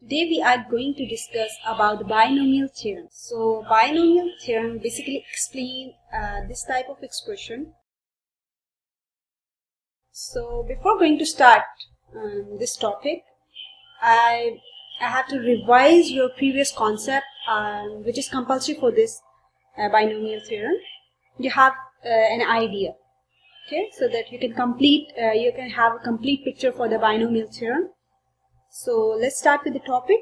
Today we are going to discuss about the binomial theorem. So binomial theorem basically explain this type of expression. So before going to start this topic, I have to revise your previous concept, which is compulsory for this binomial theorem. You have an idea, okay, so that you can have a complete picture for the binomial theorem. So let's start with the topic.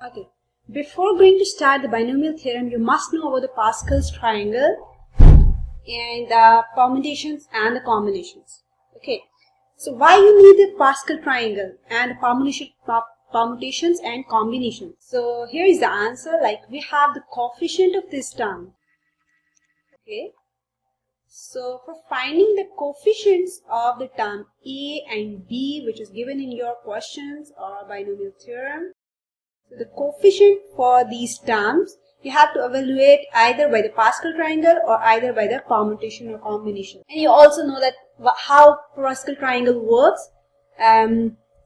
Okay, before going to start the binomial theorem, you must know about the Pascal's triangle and the permutations and the combinations. Okay, so why you need the Pascal triangle and the permutations and combinations? So here is the answer. Like, we have the coefficient of this term. Okay, so for finding the coefficients of the term A and B, which is given in your questions or binomial theorem, so the coefficient for these terms you have to evaluate either by the Pascal triangle or either by the permutation or combination. And you also know that how Pascal triangle works.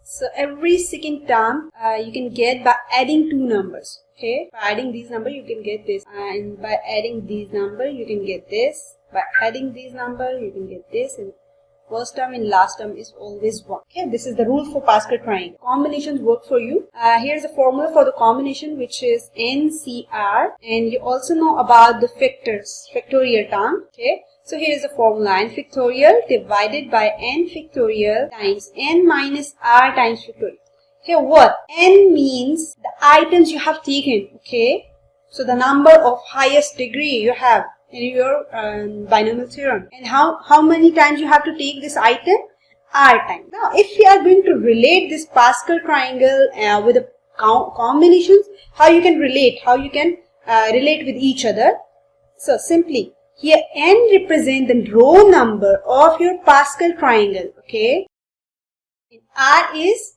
So every second term you can get by adding two numbers. Okay, by adding these numbers you can get this, and by adding these numbers you can get this. By adding these numbers you can get this, and first term and last term is always 1. Okay, this is the rule for Pascal triangle. Combinations work for you. Here's the formula for the combination, which is NCR, and you also know about the factorial term. Okay, so here is the formula: n factorial divided by n factorial times n minus r times factorial. Here what? N means the items you have taken. Okay, so the number of highest degree you have in your binomial theorem, and how many times you have to take this item? R time. Now if we are going to relate this Pascal triangle with the combinations, how you can relate with each other? So simply here n represent the row number of your Pascal triangle. Okay, and R is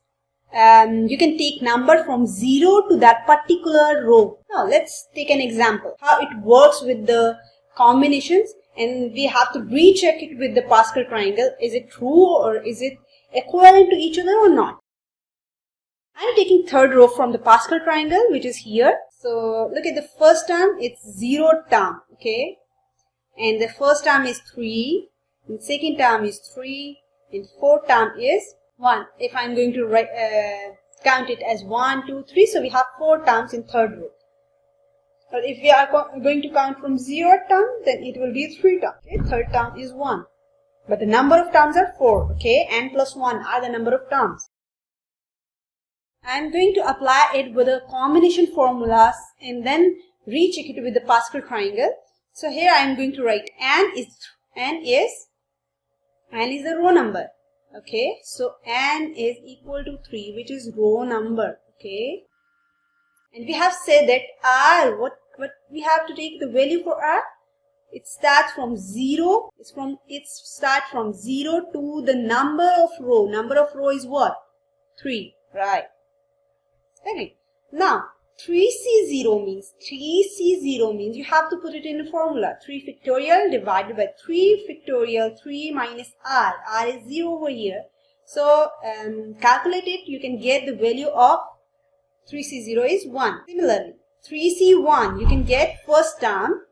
you can take number from 0 to that particular row. Now let's take an example how it works with the combinations, and we have to recheck it with the Pascal triangle. Is it true or is it equivalent to each other or not? I am taking third row from the Pascal triangle, which is here. So look at the first term, it's 0 term. Okay, and the first term is 3, and second term is 3, and fourth term is 1. If I am going to count it as 1, 2, 3, so we have 4 terms in third row. But if we are going to count from 0 term, then it will be 3 terms. Okay? Third term is 1. But the number of terms are 4. Okay, n plus 1 are the number of terms. I am going to apply it with the combination formulas and then recheck it with the Pascal triangle. So here I am going to write n is the row number. Okay, so n is equal to 3, which is row number. Okay, and we have said that r, what we have to take the value for r, it starts from 0. It starts from 0 to the number of row. Number of row is what? 3, right? Okay, now 3C0 means you have to put it in a formula. 3 factorial divided by 3 factorial 3 minus r. R is 0 over here. So calculate it, you can get the value of 3C0 is 1. Similarly, 3C1 you can get first term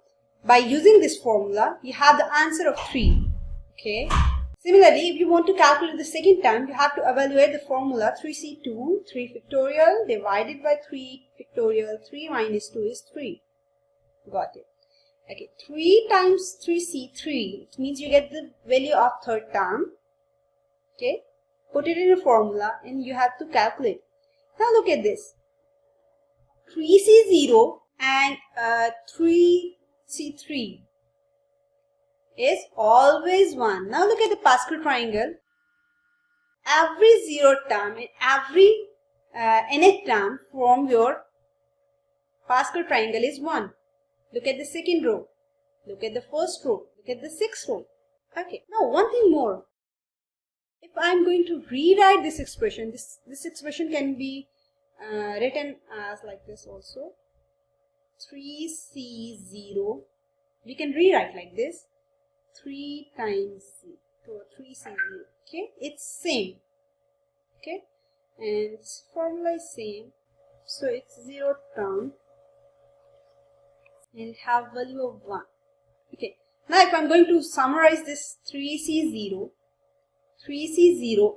by using this formula. You have the answer of 3. Okay. Similarly, if you want to calculate the second term, you have to evaluate the formula 3C2, 3 factorial divided by 3 factorial 3 minus 2 is 3. Got it. Okay, 3 times 3C3, it means you get the value of third term. Okay, put it in a formula and you have to calculate. Now look at this. 3C0 and 3C3 is always 1. Now look at the Pascal triangle. Every 0 term and every nth term from your Pascal triangle is 1. Look at the second row. Look at the first row. Look at the sixth row. Okay. Now one thing more. If I am going to rewrite this expression, this expression can be written as like this also. 3C0. We can rewrite like this. 3 times C. So 3C0. Okay, it's same. Okay, and formula is same. So it's 0th term and have value of 1. Okay. Now if I'm going to summarize this 3C0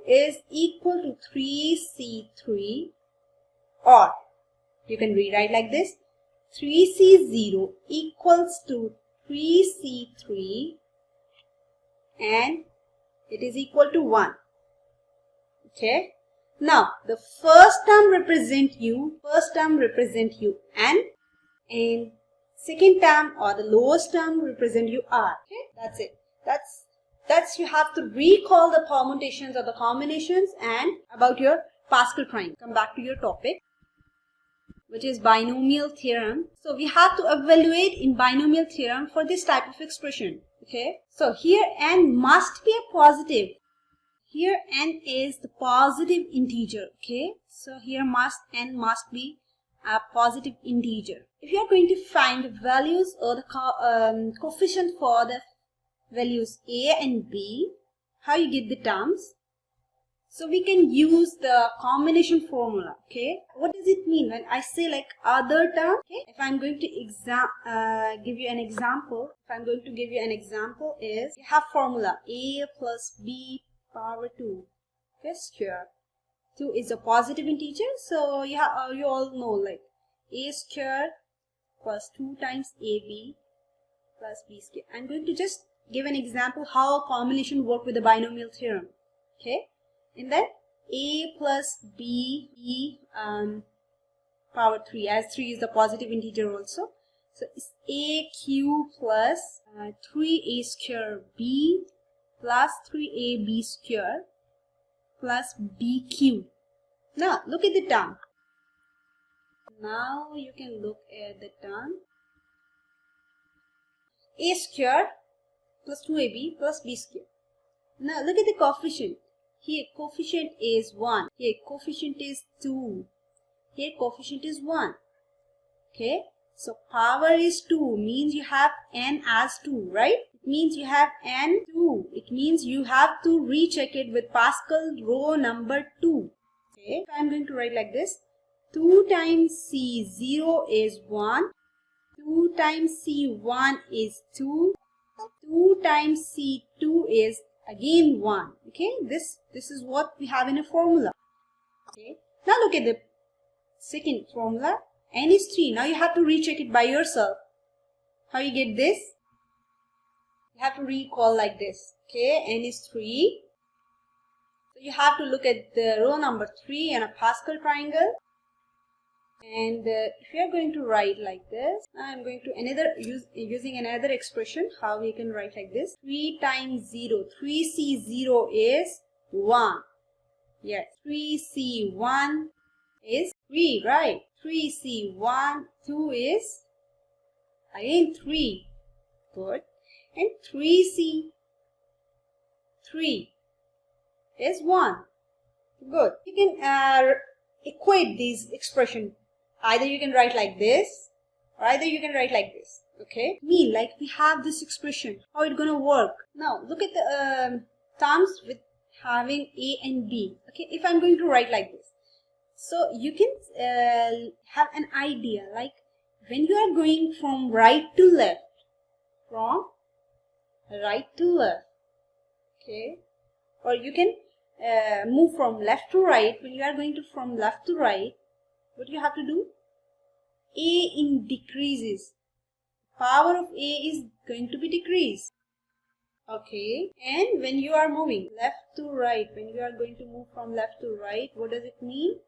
is equal to 3C3, or you can rewrite like this: 3C0 equals to 3C3 and it is equal to 1. Okay. Now the first term represent u and second term or the lowest term represent u r. Okay, that's it. That's you have to recall the permutations or the combinations and about your Pascal triangle. Come back to your topic, which is binomial theorem. So we have to evaluate in binomial theorem for this type of expression. Okay, so here n must be a positive. Here n is the positive integer. Okay, so here n must be a positive integer. If you are going to find the values or the coefficient for the values a and b, how you get the terms? So we can use the combination formula. Okay, what does it mean when I say like other term? Okay, if I'm going to give you an example, is you have formula a plus b power 2, okay, square. 2 is a positive integer, so you all know like a square plus 2 times ab plus b square. I'm going to just give an example how a combination work with the binomial theorem. Okay, and then a plus b power 3, as 3 is the positive integer also. So it's a cube plus 3a square b plus 3ab square plus b cube. Now look at the term. Now you can look at the term a square plus 2ab plus b square. Now look at the coefficient. Here coefficient is 1. Here coefficient is 2. Here coefficient is 1. Okay. So power is 2 means you have n as 2, right? It means you have n 2. It means you have to recheck it with Pascal row number 2. Okay. So I'm going to write like this. 2 times C0 is 1. 2 times C1 is 2. 2 times C2 is again 1. Okay. This is what we have in a formula. Okay. Now look at the second formula. N is 3. Now you have to recheck it by yourself. How you get this? You have to recall like this. Okay, N is 3. So you have to look at the row number 3 and a Pascal triangle. And if you are going to write like this, I am going to using another expression. How we can write like this? 3 times 0. 3C0 is 1. Yes, 3C1 is 3, right? 3C1, 2 is again 3. Good. And 3C3 is 1. Good. You can equate these expressions. Either you can write like this or either you can write like this. Okay. Like we have this expression. How it's gonna work? Now look at the terms with having a and b. Okay. If I'm going to write like this. So you can have an idea like when you are going from right to left, okay, or you can move from left to right. When you are going to from left to right, what you have to do? A decreases. Power of A is going to be decreased. Okay, and when you are moving left to right, when you are going to move from left to right, what does it mean?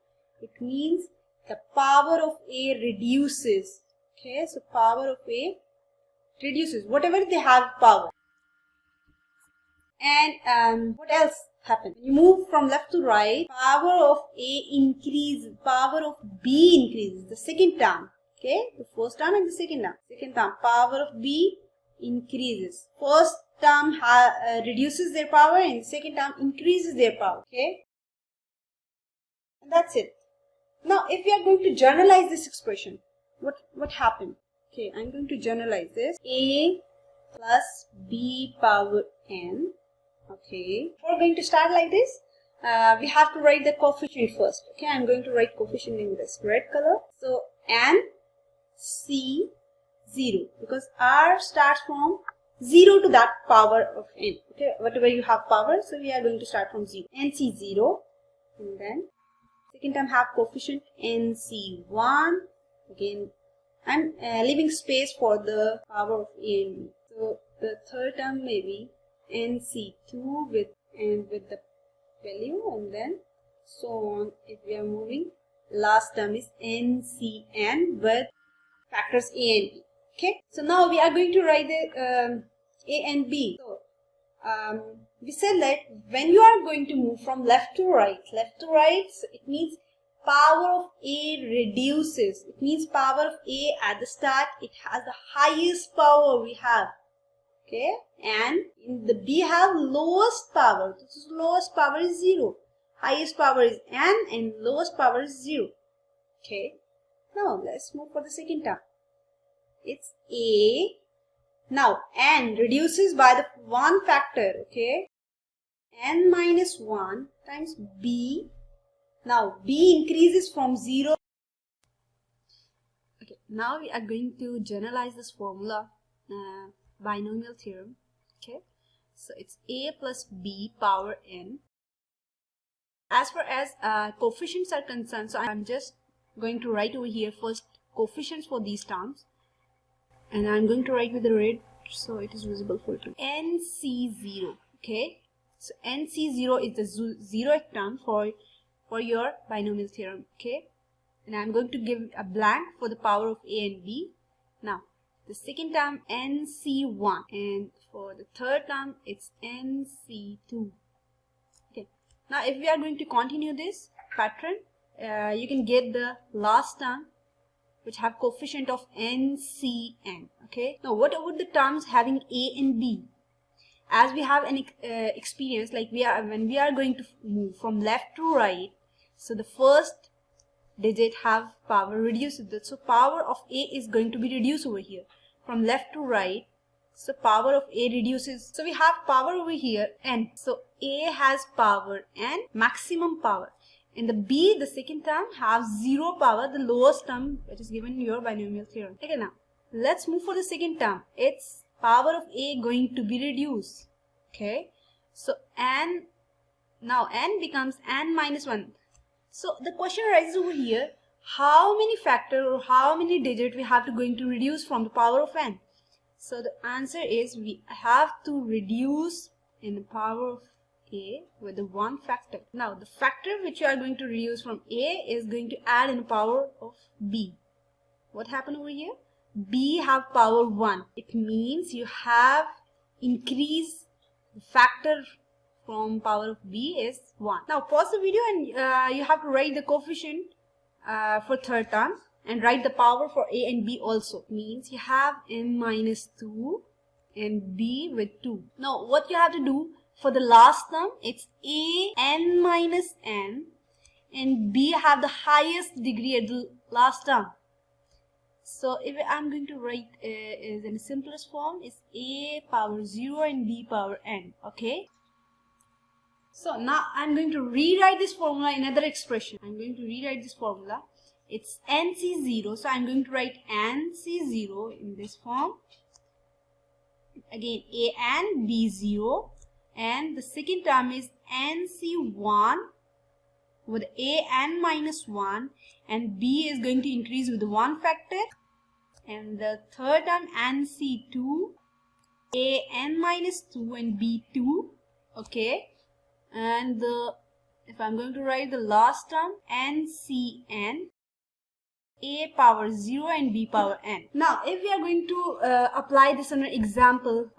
It means the power of A reduces. Okay, so power of A reduces, whatever they have power. And what else happens? When you move from left to right, power of A increases, power of B increases, the second term. Okay, the first term and the second term. Second term, power of B increases. First term reduces their power and second term increases their power. Okay, and that's it. Now, if we are going to generalize this expression, what happened? Okay, I'm going to generalize this. A plus B power n. Okay, we're going to start like this. we have to write the coefficient first. Okay, I'm going to write coefficient in this red color. So n c 0, because r starts from 0 to that power of n. Okay, whatever you have power, so we are going to start from 0. nc 0, and then second term have coefficient nc1. Again, I'm leaving space for the power of a and b. So the third term may be nc2 with the value, and then so on. If we are moving, last term is ncn with factors a and b. Okay, so now we are going to write the a and b. So we said that when you are going to move from left to right, so it means power of a reduces. It means power of a at the start, it has the highest power we have. Okay, and in the b have lowest power. This is lowest power is 0. Highest power is n, and lowest power is 0. Okay, now let's move for the second term. It's a. Now n reduces by the one factor. Okay, n minus 1 times b. Now b increases from 0. Okay, now we are going to generalize this formula, binomial theorem. Okay, so it's a plus b power n. As far as coefficients are concerned, so I'm just going to write over here first coefficients for these terms, and I'm going to write with the red so it is visible for you. nc0. Okay, so nc0 is the zeroth term for your binomial theorem. Okay, and I'm going to give a blank for the power of a and b. Now the second term nc1, and for the third term it's nc2. Okay, now if we are going to continue this pattern, you can get the last term which have coefficient of ncn. Okay, now what about the terms having a and b? As we have an experience, like when we are going to move from left to right, so the first digit have power reduced. So power of a is going to be reduced over here from left to right. So power of a reduces. So we have power over here n. So a has power n, maximum power. In the b, the second term have 0 power, the lowest term which is given in your binomial theorem. Okay, now let's move for the second term. It's power of a going to be reduced. Okay, so n, now n becomes n minus 1. So the question arises over here, how many factor or how many digit we have to going to reduce from the power of n? So the answer is we have to reduce in the power of a with the one factor. Now the factor which you are going to reduce from a is going to add in the power of b. What happened over here? B have power 1. It means you have increased the factor from power of b is 1. Now pause the video and you have to write the coefficient for third term and write the power for a and b also. It means you have n minus 2 and b with 2. Now what you have to do for the last term, it's a n minus n and b have the highest degree at the last term. So if I'm going to write is in the simplest form, is a power 0 and b power n. Okay, so now I'm going to rewrite this formula in another expression. I'm going to rewrite this formula. It's nc0, so I'm going to write nc0 in this form. Again a and b0, and the second term is nc1 with a n minus 1, and b is going to increase with the one factor. And the third term nc2, a n minus 2 and b2. Okay, and if I'm going to write the last term ncn, a power 0 and b power n. Now if we are going to apply this on an example,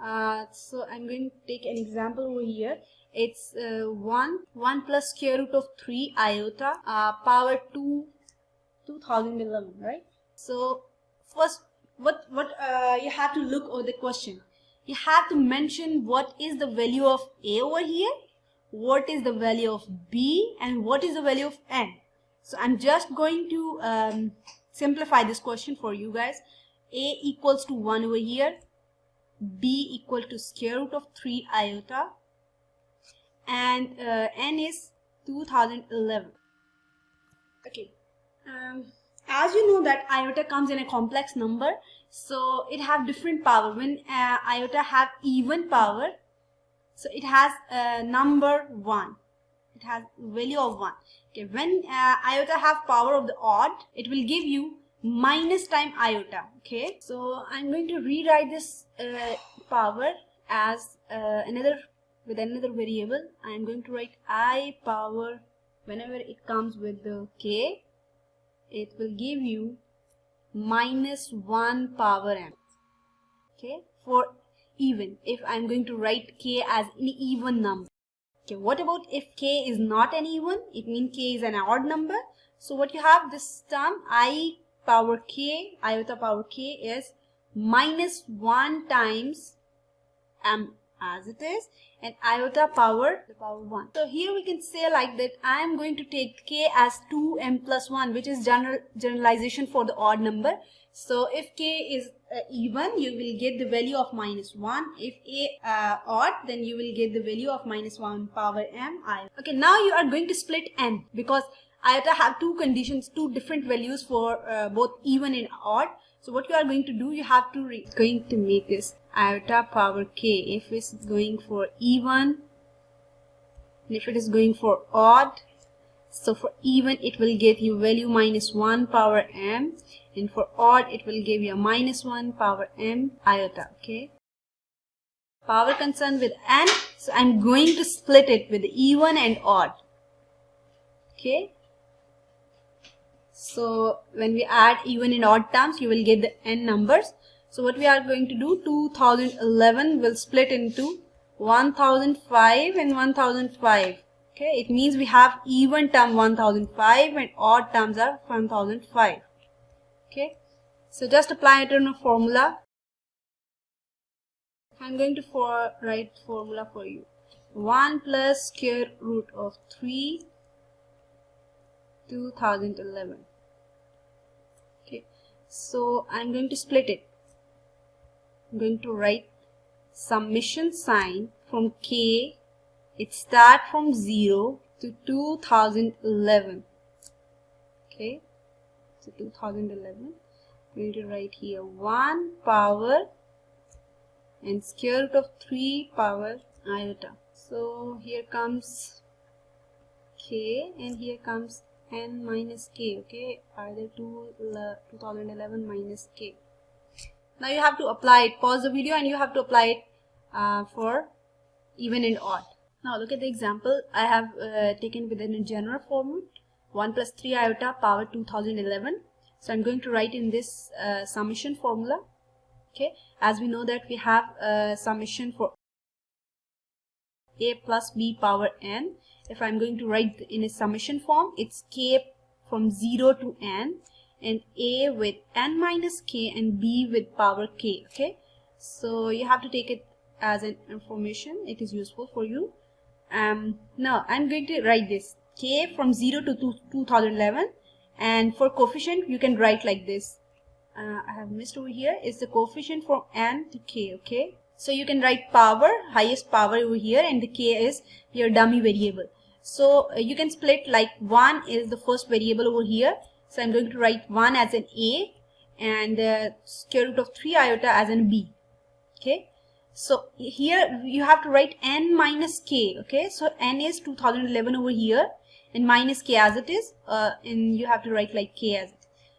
so I'm going to take an example over here. It's 1 plus square root of 3 iota power 2011, right? So first, what you have to look over the question. You have to mention what is the value of a over here, what is the value of b, and what is the value of n. So I'm just going to simplify this question for you guys. A equals to 1 over here, b equal to square root of 3 iota, and n is 2011. Okay. As you know that iota comes in a complex number, so it have different power. When iota have even power, so it has number 1. It has value of 1. Okay. When iota have power of the odd, it will give you minus time iota. Okay. So I'm going to rewrite this power as with another variable. I'm going to write I power. Whenever it comes with the k, it will give you minus 1 power m. Okay, for even, if I'm going to write k as an even number. Okay, what about if k is not an even? It means k is an odd number. So what you have, this term I power k, iota power k is minus 1 times m as it is, and iota power the power 1. So here we can say like that I am going to take k as 2m plus 1, which is generalization for the odd number. So if k is even, you will get the value of minus 1. If odd, then you will get the value of minus 1 power m I. Okay, now you are going to split n, because iota have two conditions, two different values for both even and odd. So what you are going to do, you have to going to make this iota power k if it's going for even, and if it is going for odd. So for even, it will give you value minus 1 power m, and for odd, it will give you a minus 1 power m iota. Okay, power concerned with n, so I'm going to split it with even and odd. Okay, so when we add even and odd terms, you will get the n numbers. So what we are going to do, 2011 will split into 1005 and 1005. Okay, it means we have even term 1005 and odd terms are 1005. Okay, so just apply it in a formula. I'm going to write formula for you. 1 plus square root of 3 2011. Okay, so I'm going to split it. I'm going to write summation sign from k. It start from 0 to 2011. Okay, so 2011. I'm going to write here 1 power and square root of 3 power iota. So here comes k and here comes n minus k. Okay, either 2011 minus k. Now you have to apply it. Pause the video and you have to apply it for even and odd. Now look at the example I have taken within a general format. 1 plus 3 iota power 2011. So I'm going to write in this summation formula. Okay, as we know that we have summation for a plus b power n. If I'm going to write in a summation form, it's k from 0 to n, and a with n minus k and b with power k. Okay, so you have to take it as an information. It is useful for you. Now I'm going to write this k from 0 to 2011, and for coefficient you can write like this. I have missed over here is the coefficient from n to k. Okay, so you can write power, highest power over here, and the k is your dummy variable. So you can split like 1 is the first variable over here. So I'm going to write 1 as an a and the square root of 3 iota as an b. Okay, so here you have to write n minus k. Okay, so n is 2011 over here and minus k as it is, and you have to write like k as it.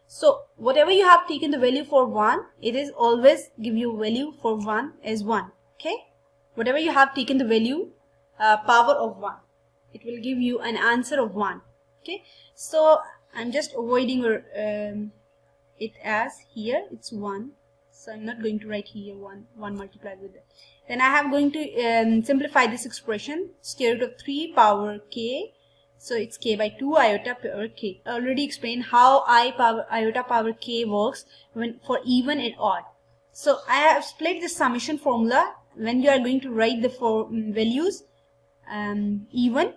So whatever you have taken the value for 1, it is always give you value for 1 as 1. Okay, whatever you have taken the value power of 1, it will give you an answer of 1. Okay, so I'm just avoiding it as here it's 1, so I'm not going to write here 1 multiplied with that. Then I have going to simplify this expression, square root of 3 power k. So it's k by 2 iota power k. I already explained how iota power k works when for even and odd. So I have split this summation formula when you are going to write the values even.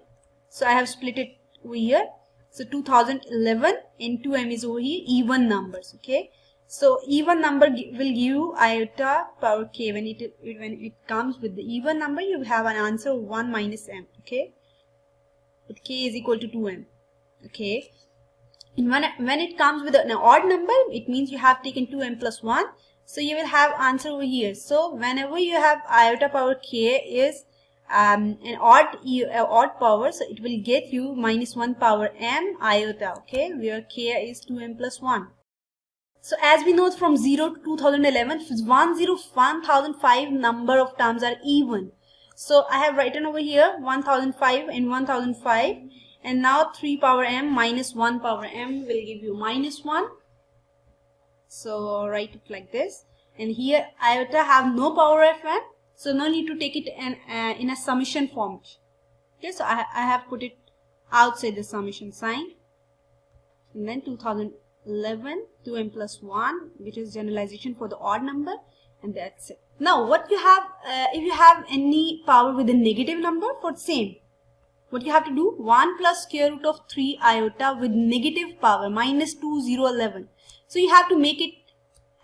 So I have split it over here. So 2011 and 2m is over here, even numbers. Okay, so even number will give you iota power k. When it comes with the even number, you have an answer of 1 minus m. Okay, with k is equal to 2m. Okay. And when it comes with an odd number, it means you have taken 2m plus 1. So you will have answer over here. So whenever you have iota power k is an odd power, so it will get you minus 1 power m iota, okay, where k is 2m plus 1. So as we know from 0 to 2011, 1005 number of terms are even. So I have written over here 1005 and 1005, and now 3 power m minus 1 power m will give you minus 1. So write it like this. And here iota have no power of n, so no need to take it in a summation form. Okay, so I have put it outside the summation sign. And then 2011 2m plus 1, which is generalization for the odd number, and that's it. Now what you have, if you have any power with a negative number, for the same, what you have to do, 1 plus square root of 3 iota with negative power minus 2011. So you have to make it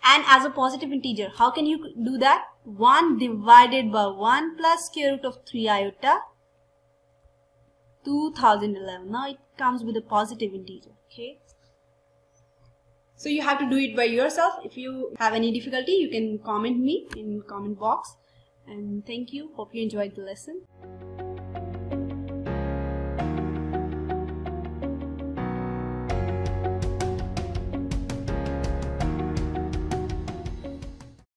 and as a positive integer. How can you do that? 1 divided by 1 plus square root of 3 iota 2011. Now it comes with a positive integer. Okay. So you have to do it by yourself. If you have any difficulty, you can comment me in comment box. And thank you. Hope you enjoyed the lesson.